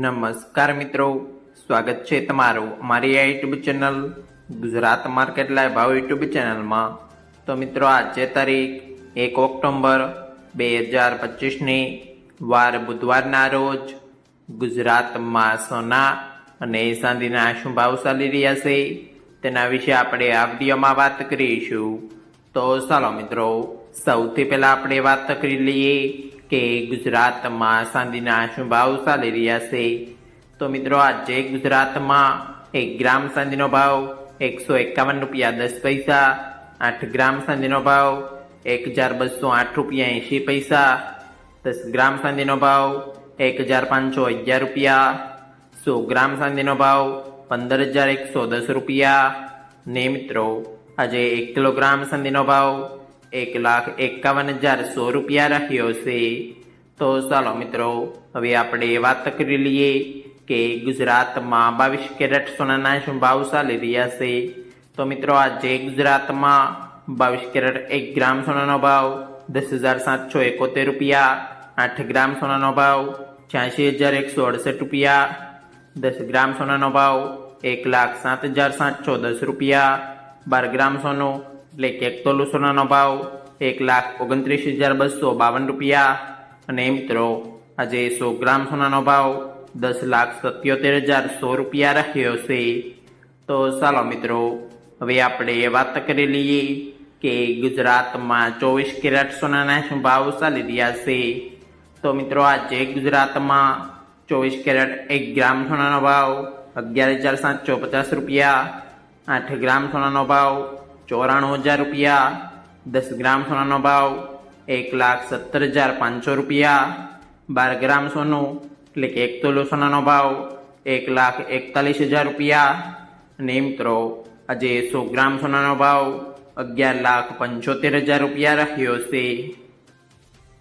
નમસ્કાર મિત્રો, સ્વાગત છે તમારું અમારી આ YouTube channel Gujarat market live ભાવ યુટ્યુબ ચેનલમાં। તો મિત્રો આજે તારીખ 1 ઓક્ટોબર 2025ની વાર બુધવારના રોજ ગુજરાતમાં સોના અને ચાંદીના શું ભાવ ચાલી રહ્યા છે તેના વિશે આપણે આ વિડીયોમાં વાત કરીશું। તો ચાલો મિત્રો, સૌથી પહેલા આપણે વાત કરી લઈએ કે ગુજરાતમાં ચાંદીના શું ભાવ ચાલી રહ્યા છે। તો મિત્રો આજે ગુજરાતમાં 1 ગ્રામ ચાંદીનો ભાવ 151 રૂપિયા 10 પૈસા, 8 ગ્રામ ચાંદીનો ભાવ 1208 રૂપિયા 80 પૈસા, 10 ગ્રામ ચાંદીનો ભાવ 1511 રૂપિયા, 100 ગ્રામ ચાંદીનો ભાવ 15110 રૂપિયા ને મિત્રો આજે 1 કિલોગ્રામ ચાંદીનો ભાવ 1,51,100 રૂપિયા રહ્યો છે। તો ચાલો મિત્રો, હવે આપણે વાત કરી લઈએ કે ગુજરાતમાં 22 કેરેટ સોનાના શું ભાવ ચાલી રહ્યા છે। તો મિત્રો આજે ગુજરાતમાં 22 કેરેટ 1 ગ્રામ સોનાનો ભાવ 10,771 રૂપિયા, 8 ગ્રામ સોનાનો ભાવ 86,168 રૂપિયા, 10 ગ્રામ સોનાનો ભાવ 1,07,710 રૂપિયા, 12 ગ્રામ સોનું એટલે કે 1 તોલું સોનાનો ભાવ 1,29,252 રૂપિયા અને મિત્રો આજે 100 ગ્રામ સોનાનો ભાવ 10,77,100 રૂપિયા રહ્યો છે। તો ચાલો મિત્રો, હવે આપણે વાત કરી લઈએ કે ગુજરાતમાં 24 કેરેટ સોનાના શું ભાવ ચાલી રહ્યા છે। તો મિત્રો આજે ગુજરાતમાં 24 કેરેટ 1 ગ્રામ સોનાનો ભાવ 11,750 રૂપિયા, 8 ગ્રામ સોનાનો ભાવ 94,000 રૂપિયા, 10 ગ્રામ સોનાનો ભાવ 1,70,500 રૂપિયા, 12 ગ્રામ સોનું એટલે કે 1 તોલું સોનાનો ભાવ 1,41,000 રૂપિયા અને મિત્રો આજે 100 ગ્રામ સોનાનો ભાવ 11,75,000 રૂપિયા રહ્યો છે।